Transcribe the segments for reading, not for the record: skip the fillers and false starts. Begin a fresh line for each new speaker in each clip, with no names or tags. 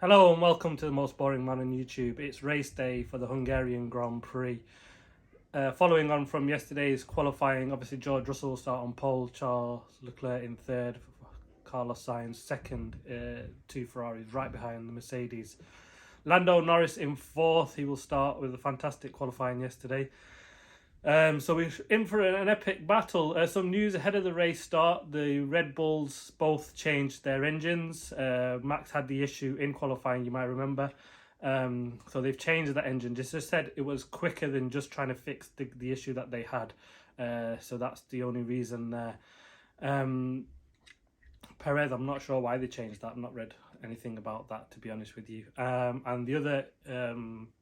Hello and welcome to the most boring man on YouTube. It's race day for the Hungarian Grand Prix. Following on from yesterday's qualifying, obviously George Russell will start on pole, Charles Leclerc in third, Carlos Sainz second, two Ferraris right behind the Mercedes. Lando Norris in fourth, he will start with a fantastic qualifying yesterday. So we're in for an epic battle. Some news ahead of the race start. The Red Bulls both changed their engines. Max had the issue in qualifying, you might remember. So they've changed that engine. Just said it was quicker than just trying to fix the issue that they had. So that's the only reason there. Perez, I'm not sure why they changed that. I've not read anything about that, to be honest with you. And the other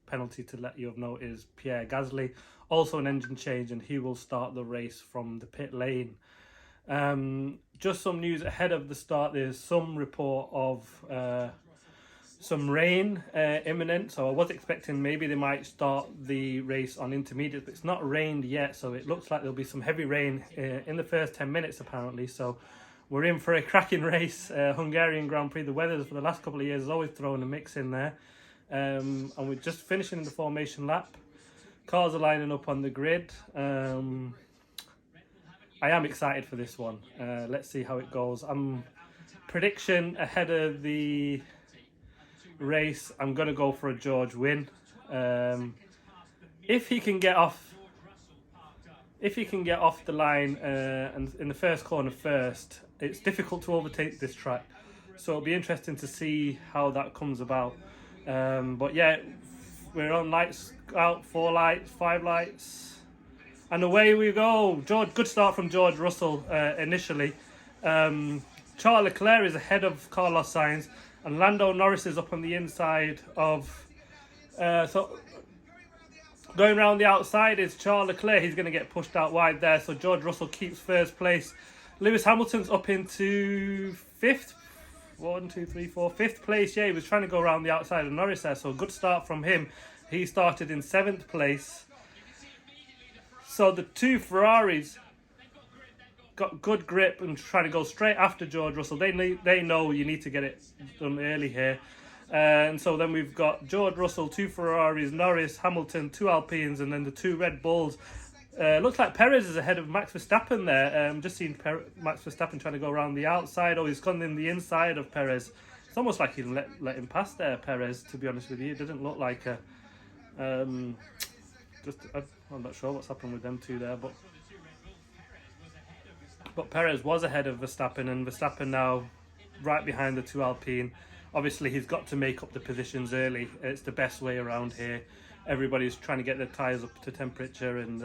penalty to let you know is Pierre Gasly, also an engine change, and he will start the race from the pit lane. Just some news ahead of the start. There's some report of some rain imminent, so I was expecting maybe they might start the race on intermediate, but it's not rained yet, so it looks like there'll be some heavy rain in the first 10 minutes apparently. So we're in for a cracking race. Hungarian Grand Prix, the weather for the last couple of years has always thrown a mix in there. And we're just finishing the formation lap. Cars are lining up on the grid. I am excited for this one. Let's see how it goes. Prediction ahead of the race, I'm going to go for a George win. If he can get off the line and in the first corner first, it's difficult to overtake this track, so it'll be interesting to see how that comes about. But yeah, we're on lights out, 4 lights, 5 lights, and away we go. Good start from George Russell initially. Charles Leclerc is ahead of Carlos Sainz, and Lando Norris is up on the inside of so going around the outside is Charles Leclerc. He's going to get pushed out wide there, so George Russell keeps first place. Lewis Hamilton's up into fifth. 5th place. Yeah, he was trying to go around the outside of Norris there, so a good start from him. He started in 7th place. So the two Ferraris got good grip and trying to go straight after George Russell. They know you need to get it done early here. And so then we've got George Russell, 2 Ferraris, Norris, Hamilton, 2 Alpines, and then the 2 Red Bulls. Looks like Perez is ahead of Max Verstappen there. Just seen Max Verstappen trying to go around the outside. Oh, he's gone in the inside of Perez. It's almost like he let him pass there, Perez, to be honest with you. It didn't look like a... I'm not sure what's happened with them two there, but Perez was ahead of Verstappen, and Verstappen now right behind the 2 Alpine. Obviously, he's got to make up the positions early. It's the best way around here. Everybody's trying to get their tyres up to temperature, and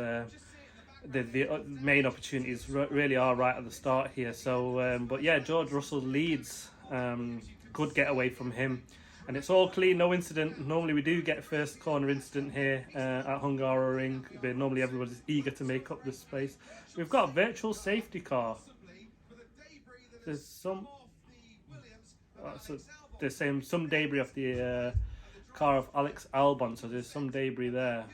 the main opportunities really are right at the start here. So, but yeah, George Russell leads. Good getaway from him. And it's all clean, no incident. Normally we do get first corner incident here at Hungaroring, but normally everybody's eager to make up this space. We've got a virtual safety car. There's some debris off the car of Alex Albon, so there's some debris there.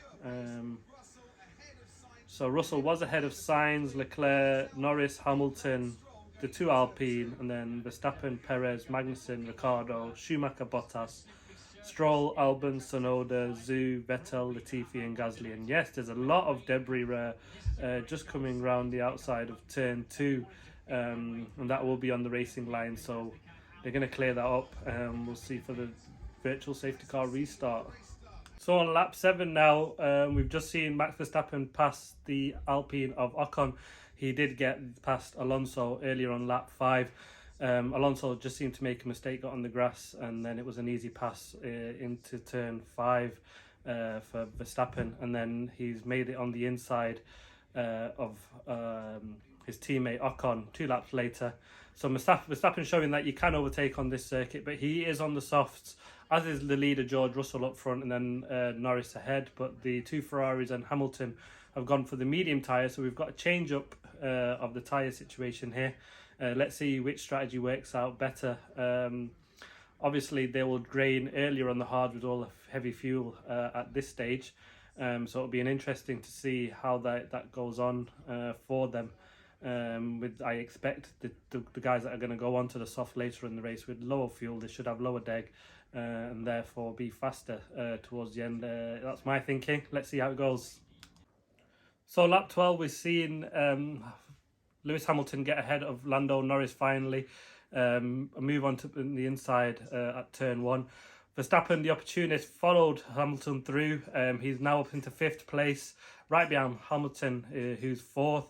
So Russell was ahead of Sainz, Leclerc, Norris, Hamilton, the 2 Alpine, and then Verstappen, Perez, Magnussen, Ricciardo, Schumacher, Bottas, Stroll, Albon, Tsunoda, Zhu, Vettel, Latifi, and Gasly. And yes, there's a lot of debris just coming round the outside of turn 2, and that will be on the racing line, so they're going to clear that up. We'll see for the virtual safety car restart. So on lap 7 now, we've just seen Max Verstappen pass the Alpine of Ocon. He did get past Alonso earlier on lap 5. Alonso just seemed to make a mistake, got on the grass, and then it was an easy pass into turn 5 for Verstappen. And then he's made it on the inside of his teammate Ocon 2 laps later. So Verstappen showing that you can overtake on this circuit, but he is on the softs, as is the leader George Russell up front, and then Norris ahead. But the 2 Ferraris and Hamilton have gone for the medium tyre, so we've got a change up of the tyre situation here. Let's see which strategy works out better. Obviously they will drain earlier on the hard with all the heavy fuel at this stage, so it'll be interesting to see how that goes on for them. I expect the guys that are going to go on to the soft later in the race with lower fuel, they should have lower deg, and therefore be faster towards the end. That's my thinking. Let's see how it goes. So lap 12, we've seen Lewis Hamilton get ahead of Lando Norris finally, a move on to the inside at turn 1. Verstappen, the opportunist, followed Hamilton through. He's now up into 5th place, right behind Hamilton, who's 4th.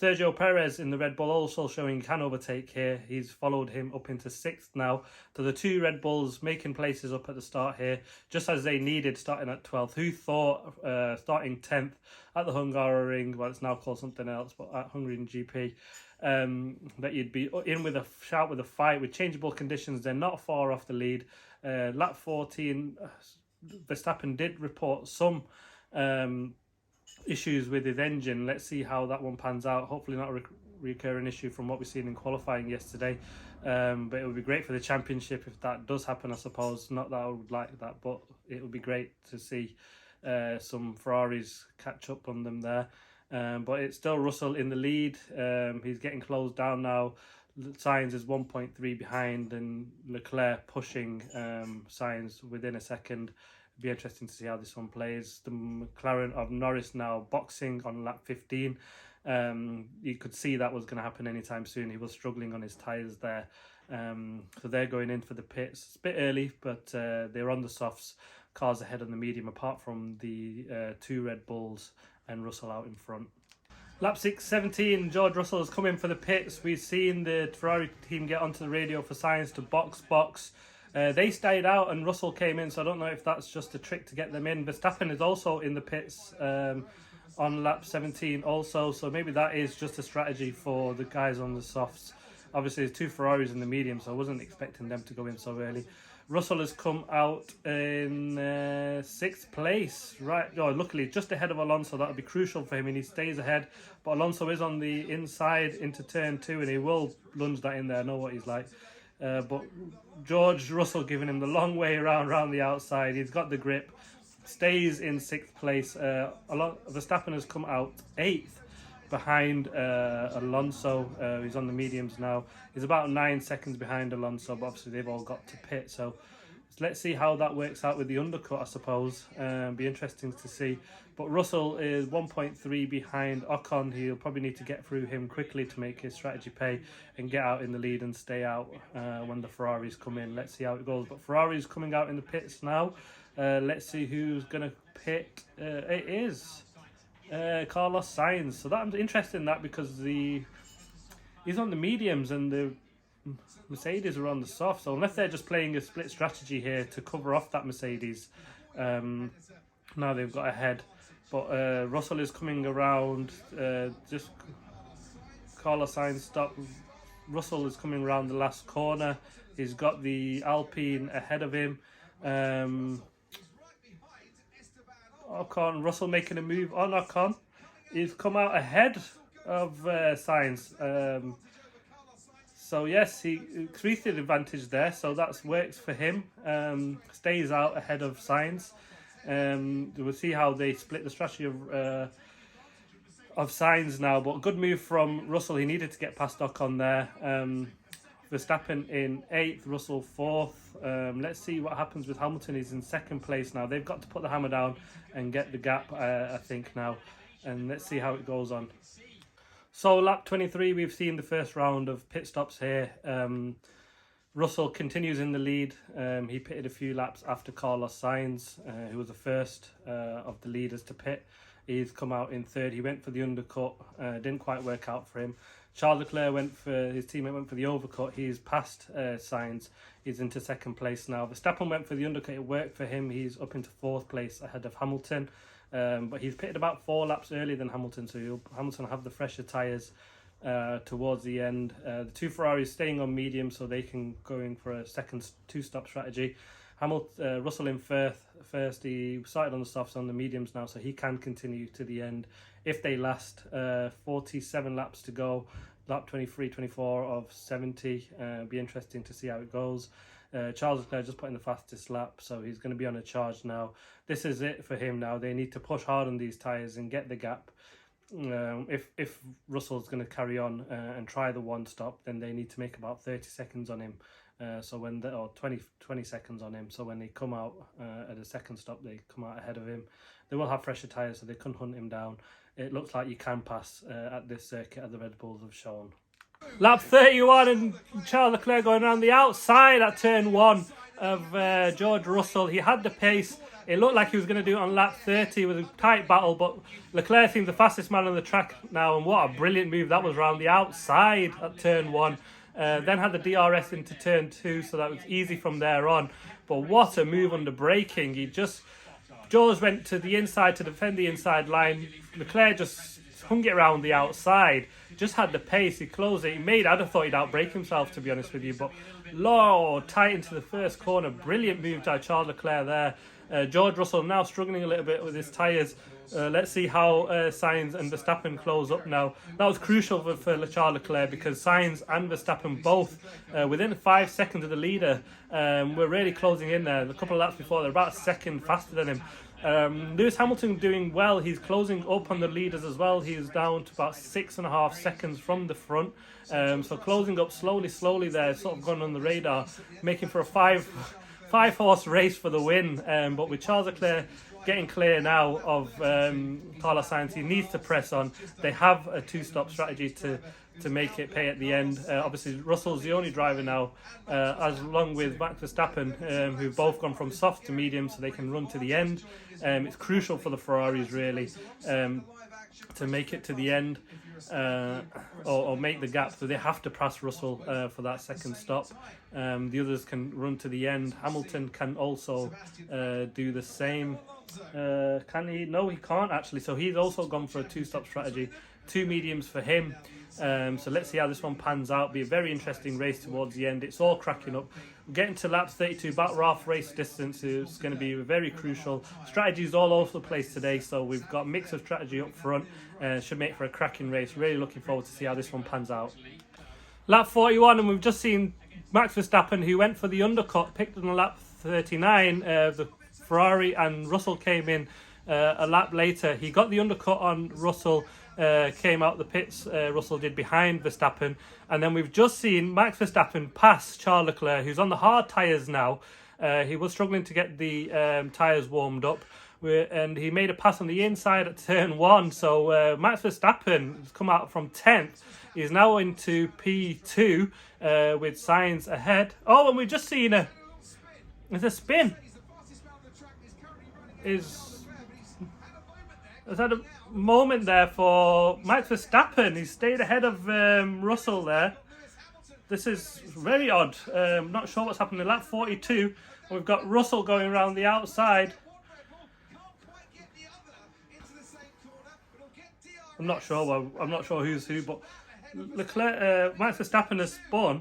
Sergio Perez in the Red Bull also showing he can overtake here. He's followed him up into 6th now. So the 2 Red Bulls making places up at the start here, just as they needed, starting at 12th. Who thought starting 10th at the Hungarian, well, it's now called something else, but at Hungarian GP, that you'd be in with a shout, with a fight, with changeable conditions. They're not far off the lead. Lap 14, Verstappen did report some issues with his engine. Let's see how that one pans out. Hopefully not a recurring issue from what we've seen in qualifying yesterday, but it would be great for the championship if that does happen, I suppose. Not that I would like that, but it would be great to see some Ferraris catch up on them there. But it's still Russell in the lead. He's getting closed down now. Sainz is 1.3 behind, and Leclerc pushing Sainz within a second. Be interesting to see how this one plays. The McLaren of Norris now boxing on lap 15. You could see that was going to happen anytime soon. He was struggling on his tyres there. So they're going in for the pits. It's a bit early, but they're on the softs. Cars ahead on the medium, apart from the 2 Red Bulls and Russell out in front. Lap 17, George Russell has come in for the pits. We've seen the Ferrari team get onto the radio for Sainz to box. They stayed out and Russell came in, so I don't know if that's just a trick to get them in. Verstappen is also in the pits on lap 17 also, so maybe that is just a strategy for the guys on the softs. Obviously, there's 2 Ferraris in the medium, so I wasn't expecting them to go in so early. Russell has come out in 6th place, right? Oh, luckily, just ahead of Alonso. That'll be crucial for him, and he stays ahead. But Alonso is on the inside into turn 2, and he will lunge that in there. I know what he's like. But George Russell giving him the long way around the outside. He's got the grip, stays in 6th place. Verstappen has come out 8th behind Alonso. He's on the mediums now. He's about 9 seconds behind Alonso, but obviously they've all got to pit. So let's see how that works out with the undercut, I suppose. Be interesting to see. But Russell is 1.3 behind Ocon. He'll probably need to get through him quickly to make his strategy pay and get out in the lead and stay out when the Ferraris come in. Let's see how it goes. But Ferrari's coming out in the pits now. Let's see who's going to pit. It is Carlos Sainz. So that's interesting, that, because he's on the mediums and the Mercedes are on the soft. So unless they're just playing a split strategy here to cover off that Mercedes, now they've got ahead. But Russell is coming around. Just Carlos Sainz stop. Russell is coming around the last corner. He's got the Alpine ahead of him. Ocon, Russell making a move on Ocon. He's come out ahead of Sainz. So yes, he increased the advantage there. So that works for him. Stays out ahead of Sainz. We'll see how they split the strategy of Sainz now. But good move from Russell. He needed to get past Ocon there. Verstappen in 8th, Russell 4th. Let's see what happens with Hamilton. He's in 2nd place now. They've got to put the hammer down and get the gap, I think, now. And let's see how it goes on. So lap 23, we've seen the first round of pit stops here. Russell continues in the lead. He pitted a few laps after Carlos Sainz, who was the first of the leaders to pit. He's come out in 3rd. He went for the undercut. Didn't quite work out for him. Charles Leclerc his teammate went for the overcut. He's past Sainz. He's into 2nd place now. Verstappen went for the undercut. It worked for him. He's up into 4th place ahead of Hamilton. But he's pitted about 4 laps earlier than Hamilton, so Hamilton will have the fresher tyres towards the end. The 2 Ferraris staying on medium, so they can go in for a second 2-stop strategy. Russell in first. He started on the softs, on the mediums now, so he can continue to the end if they last. 47 laps to go. Lap 23, 24 of 70. Be interesting to see how it goes. Charles Leclerc just put in the fastest lap, so he's going to be on a charge now. This is it for him now. They need to push hard on these tyres and get the gap. If Russell's going to carry on and try the 1-stop, then they need to make about 30 seconds on him So when they, or 20 seconds on him. So when they come out at the second stop, they come out ahead of him. They will have fresher tyres, so they can hunt him down. It looks like you can pass at this circuit, as the Red Bulls have shown. Lap 31 and Charles Leclerc going around the outside at turn 1 of George Russell. He had the pace. It looked like he was going to do it on lap 30. It was a tight battle, but Leclerc seems the fastest man on the track now, and what a brilliant move that was around the outside at turn 1. Then had the DRS into turn 2, so that was easy from there on. But what a move under braking. George went to the inside to defend the inside line. Leclerc just hung it around the outside. Just had the pace. He closed it. I'd have thought he'd outbrake himself, to be honest with you. But Lord, tight into the first corner. Brilliant move by Charles Leclerc there. George Russell now struggling a little bit with his tyres. Let's see how Sainz and Verstappen close up now. That was crucial for Charles Leclerc, because Sainz and Verstappen both, within 5 seconds of the leader, were really closing in there. A couple of laps before, they're about a second faster than him. Lewis Hamilton doing well. He's closing up on the leaders as well. He's down to about 6.5 seconds from the front. So closing up slowly there, sort of gone on the radar, making for a five-horse race for the win. But with Charles Leclerc getting clear now of Carlos Sainz, he needs to press on. They have a two-stop strategy to make it pay at the end. Obviously, Russell's the only driver now, along with Max Verstappen, who've both gone from soft to medium, so they can run to the end. It's crucial for the Ferraris, really, to make it to the end, or make the gap. So they have to pass Russell for that second stop. The others can run to the end. Hamilton can also do the same. Can he? No, he can't actually. So he's also gone for a two-stop strategy. 2 mediums for him. So let's see how this one pans out. Be a very interesting race towards the end. It's all cracking up. We're getting to lap 32, about half race distance. Is going to be very crucial. Strategies all over the place today, so we've got a mix of strategy up front. Should make for a cracking race. Really looking forward to see how this one pans out. Lap 41, and we've just seen Max Verstappen, who went for the undercut, picked on lap 39. The Ferrari and Russell came in a lap later. He got the undercut on Russell. Came out the pits, Russell did, behind Verstappen, and then we've just seen Max Verstappen pass Charles Leclerc, who's on the hard tyres now. He was struggling to get the tyres warmed up, and he made a pass on the inside at turn 1. So Max Verstappen has come out from 10th. He's now into P2 with Sainz ahead. Oh, and we've just seen it's a spin. There's had a moment there for Max Verstappen. He stayed ahead of Russell there. This is very odd. Not sure what's happened in lap 42. We've got Russell going around the outside. I'm not sure who's who, but Max Verstappen has spun.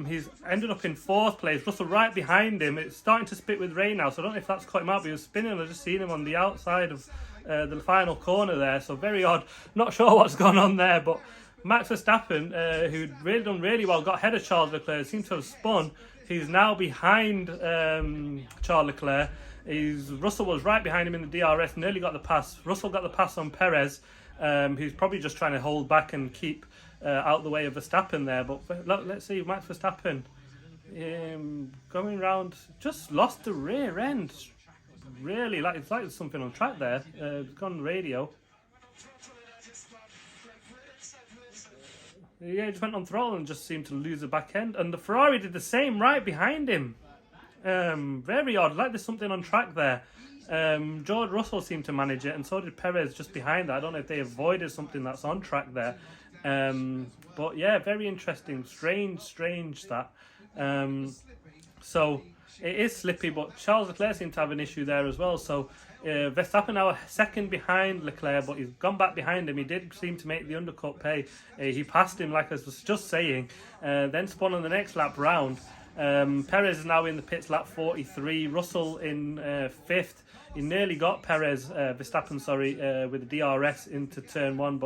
He's ended up in 4th place. Russell right behind him. It's starting to spit with rain now, so I don't know if that's caught him out, but he was spinning. I've just seen him on the outside of the final corner there, so very odd. Not sure what's gone on there, but Max Verstappen, who'd really done really well, got ahead of Charles Leclerc, seems to have spun. He's now behind Charles Leclerc. Russell was right behind him in the DRS, nearly got the pass. Russell got the pass on Perez. He's probably just trying to hold back and keep out the way of Verstappen there. But let's see, Max Verstappen going round, just lost the rear end. Really, it's like there's something on track there. It's gone radio. Yeah, he just went on throttle and just seemed to lose the back end. And the Ferrari did the same right behind him. Very odd, like there's something on track there. George Russell seemed to manage it, and so did Perez just behind that. I don't know if they avoided something that's on track there. But yeah, very interesting. Strange that. So it is slippy, but Charles Leclerc seemed to have an issue there as well. So Verstappen now second behind Leclerc, but he's gone back behind him. He did seem to make the undercut pay. He passed him, like I was just saying, then spun on the next lap round. Perez is now in the pits, lap 43. Russell in 5th. He nearly got Verstappen, with the DRS into turn 1,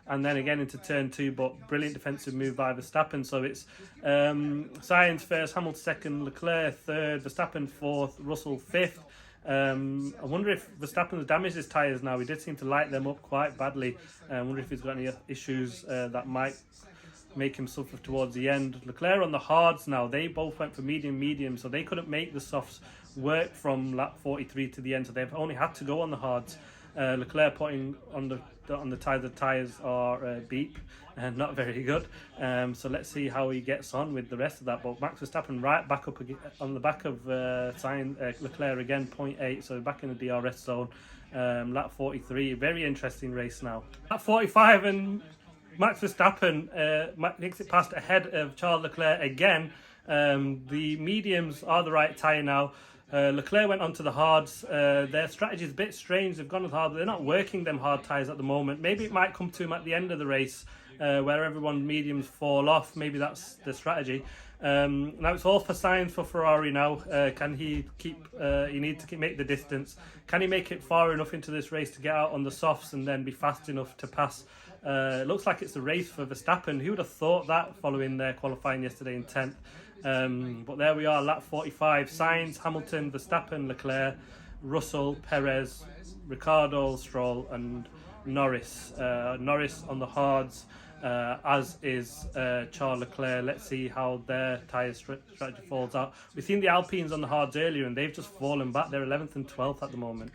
and then again into turn 2, but brilliant defensive move by Verstappen. So it's Sainz first, Hamilton second, Leclerc third, Verstappen 4th, Russell 5th. I wonder if Verstappen's damaged his tyres now. He did seem to light them up quite badly. I wonder if he's got any issues that might make him suffer towards the end. Leclerc on the hards now, they both went for medium, so they couldn't make the softs work from lap 43 to the end, so they've only had to go on the hards. Leclerc putting on the tyres are beep and not very good. So let's see how he gets on with the rest of that. But Max Verstappen right back up again, on the back of Leclerc again, 0.8, so back in the DRS zone. Lap 43, very interesting race now. Lap 45 and Max Verstappen makes it past ahead of Charles Leclerc again. The mediums are the right tyre now. Leclerc went onto the hards. Their strategy is a bit strange. They've gone with hard, but they're not working them hard tyres at the moment. Maybe it might come to them at the end of the race, where everyone mediums fall off. Maybe that's the strategy. Now it's all for Sainz for Ferrari now. Can he keep? He needs to make the distance. Can he make it far enough into this race to get out on the softs and then be fast enough to pass? It looks like it's the race for Verstappen. Who would have thought that following their qualifying yesterday in 10th? But there we are, lap 45. Sainz, Hamilton, Verstappen, Leclerc, Russell, Perez, Ricciardo, Stroll and Norris. Norris on the hards, as is Charles Leclerc. Let's see how their tyre strategy falls out. We've seen the Alpines on the hards earlier and they've just fallen back. They're 11th and 12th at the moment.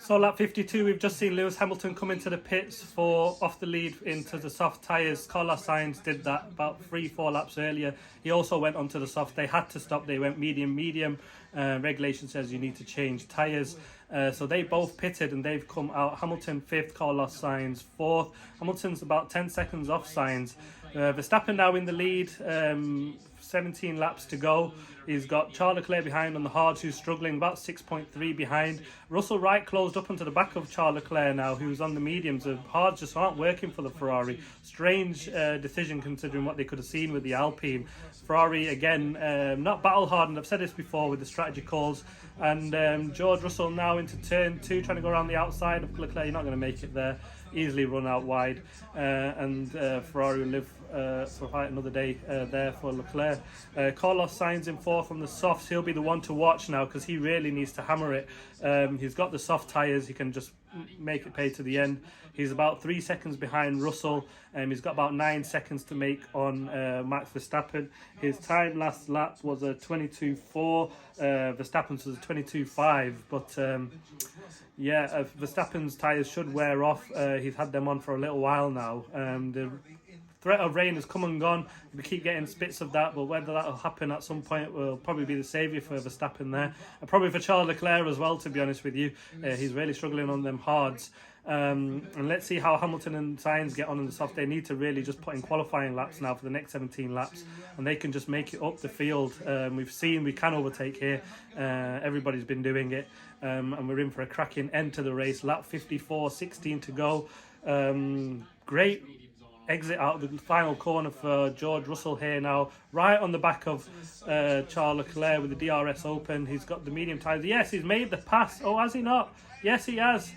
So lap 52, we've just seen Lewis Hamilton come into the pits for off the lead into the soft tyres. Carlos Sainz did that about 3-4 laps earlier. He also went onto the soft. They had to stop. They went medium. Regulation says you need to change tyres. So they both pitted and they've come out. Hamilton 5th, Carlos Sainz 4th. Hamilton's about 10 seconds off Sainz. Verstappen now in the lead, 17 laps to go. He's got Charles Leclerc behind on the hards, who's struggling, about 6.3 behind. Russell right closed up onto the back of Charles Leclerc now, who's on the mediums. The hards just aren't working for the Ferrari. Strange decision considering what they could have seen with the Alpine. Ferrari, again, not battle hardened. I've said this before with the strategy calls. And George Russell now into turn 2, trying to go around the outside of Leclerc. You're not going to make it there. Easily run out wide. And Ferrari will live for another day there for Leclerc. Carlos Sainz in 4th from the softs. He'll be the one to watch now because he really needs to hammer it. He's got the soft tyres. He can just make it pay to the end. He's about 3 seconds behind Russell. He's got about 9 seconds to make on Max Verstappen. His time last lap was a 22.4. Verstappen's was a 22.5. But Verstappen's tyres should wear off. He's had them on for a little while now. The threat of rain has come and gone. We keep getting spits of that, but whether that will happen at some point will probably be the saviour for Verstappen there. And probably for Charles Leclerc as well, to be honest with you. He's really struggling on them hards. And let's see how Hamilton and Sainz get on in the soft. They need to really just put in qualifying laps now for the next 17 laps, and they can just make it up the field. We've seen we can overtake here. Everybody's been doing it, and we're in for a cracking end to the race. Lap 54, 16 to go. Great exit out of the final corner for George Russell here now, right on the back of Charles Leclerc with the DRS open. He's got the medium tyres. Yes, he's made the pass. Oh, has he not? Yes, he has.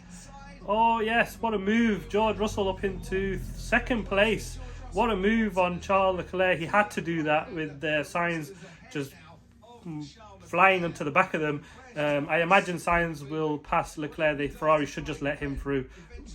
Oh, yes, what a move. George Russell up into 2nd place. What a move on Charles Leclerc. He had to do that with Sainz just flying onto the back of them. I imagine Sainz will pass Leclerc. The Ferrari should just let him through.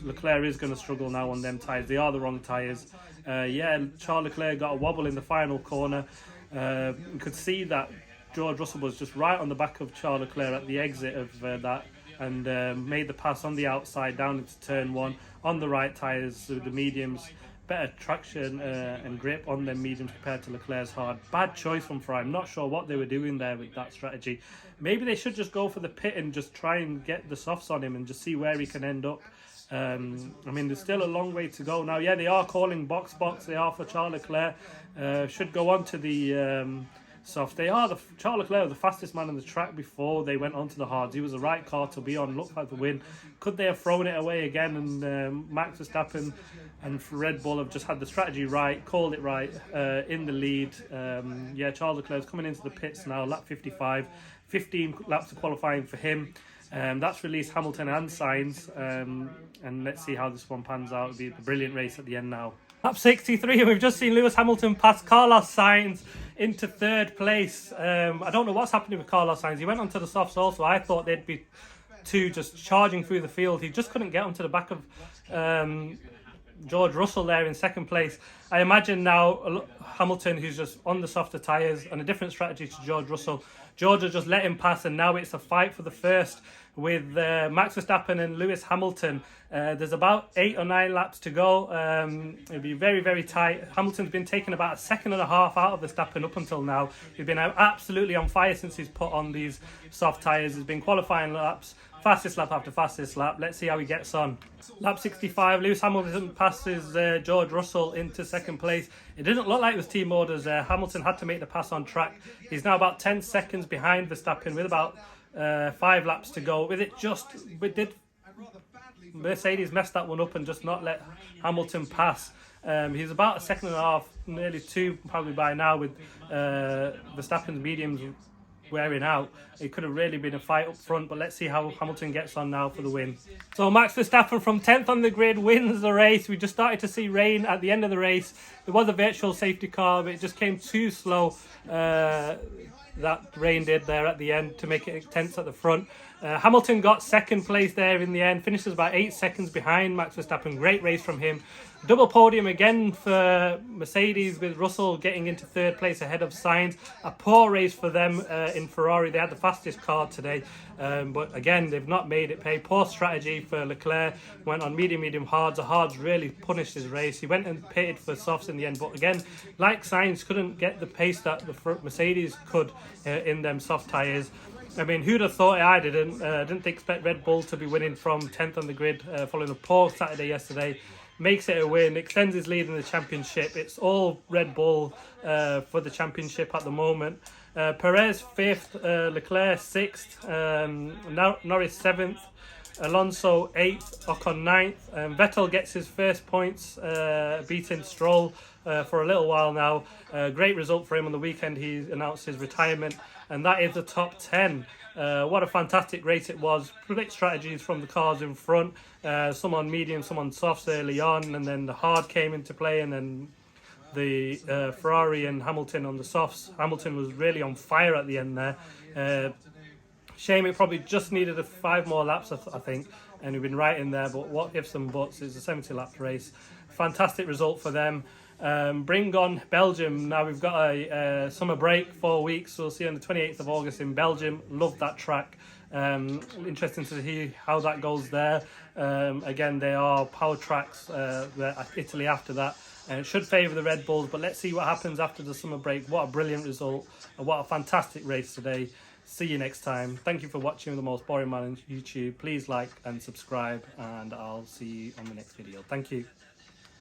Leclerc is going to struggle now on them tyres. They are the wrong tyres. Charles Leclerc got a wobble in the final corner. You could see that George Russell was just right on the back of Charles Leclerc at the exit of that, and made the pass on the outside down into turn 1 on the right tyres with the mediums. Better traction and grip on them mediums compared to Leclerc's hard. Bad choice from Ferrari. I'm not sure what they were doing there with that strategy. Maybe they should just go for the pit and just try and get the softs on him and just see where he can end up. There's still a long way to go now. Yeah, they are calling box. They are for Charles Leclerc. Should go on to the soft. Charles Leclerc was the fastest man on the track before they went onto the hards. He was the right car to be on. Looked like the win. Could they have thrown it away again? And Max Verstappen and Redbull have just had the strategy right, called it right, in the lead. Charles Leclerc's coming into the pits now, lap 55. 15 laps of qualifying for him. That's released Hamilton and Sainz. And let's see how this one pans out. It'll be a brilliant race at the end now. Lap 63, and we've just seen Lewis Hamilton pass Carlos Sainz into 3rd place. I don't know what's happening with Carlos Sainz. He went onto the softs also. I thought they'd be 2 just charging through the field. He just couldn't get onto the back of George Russell there in 2nd place. I imagine now Hamilton, who's just on the softer tyres, and a different strategy to George Russell. George has just let him pass, and now it's a fight for the first with Max Verstappen and Lewis Hamilton. There's about 8 or 9 laps to go. It'll be very, very tight. Hamilton's been taking about a second and a half out of Verstappen up until now. He's been absolutely on fire since he's put on these soft tyres. He's been qualifying laps, fastest lap after fastest lap. Let's see how he gets on. Lap 65, Lewis Hamilton passes George Russell into second place. It didn't look like it was team orders. Hamilton had to make the pass on track. He's now about 10 seconds behind Verstappen with about 5 laps to go. Did Mercedes mess that one up and just not let Hamilton pass? He's about a second and a half, nearly 2 probably by now, with Verstappen's mediums wearing out. It could have really been a fight up front, but let's see how Hamilton gets on now for the win. So Max Verstappen from 10th on the grid wins the race. We just started to see rain at the end of the race. There was a virtual safety car, but it just came too slow. That rain did there at the end to make it tense at the front. Hamilton got second place there in the end, finishes about 8 seconds behind Max Verstappen. Great race from him. Double podium again for Mercedes, with Russell getting into third place ahead of Sainz. A poor race for them in Ferrari. They had the fastest car today, but again, they've not made it pay. Poor strategy for Leclerc. Went on medium, hards. The hards really punished his race. He went and pitted for softs in the end, but again, like Sainz, couldn't get the pace that the Mercedes could in them soft tyres. I mean, who'd have thought it? I didn't expect Red Bull to be winning from 10th on the grid following a poor Saturday yesterday. Makes it a win, extends his lead in the championship. It's all Red Bull for the championship at the moment. Perez 5th, Leclerc 6th, Norris 7th, Alonso 8th, Ocon 9th. Vettel gets his first points, beating Stroll for a little while now. Great result for him on the weekend. He announced his retirement, and that is the top 10. What a fantastic race it was. Great strategies from the cars in front. Some on medium, some on softs early on, and then the hard came into play, and then the Ferrari and Hamilton on the softs. Hamilton was really on fire at the end there. Shame it probably just needed 5 more laps, I think, and we've been right in there, but what ifs and buts. It's a 70-lap race. Fantastic result for them. Bring on Belgium. Now we've got a summer break, 4 weeks. We'll see on the 28th of August in Belgium. Love that track. Interesting to see how that goes there. Again, they are power tracks. Italy after that. And it should favour the Red Bulls, but let's see what happens after the summer break. What a brilliant result, and what a fantastic race today. See you next time. Thank you for watching The Most Boring Man on YouTube. Please like and subscribe, and I'll see you on the next video. Thank you.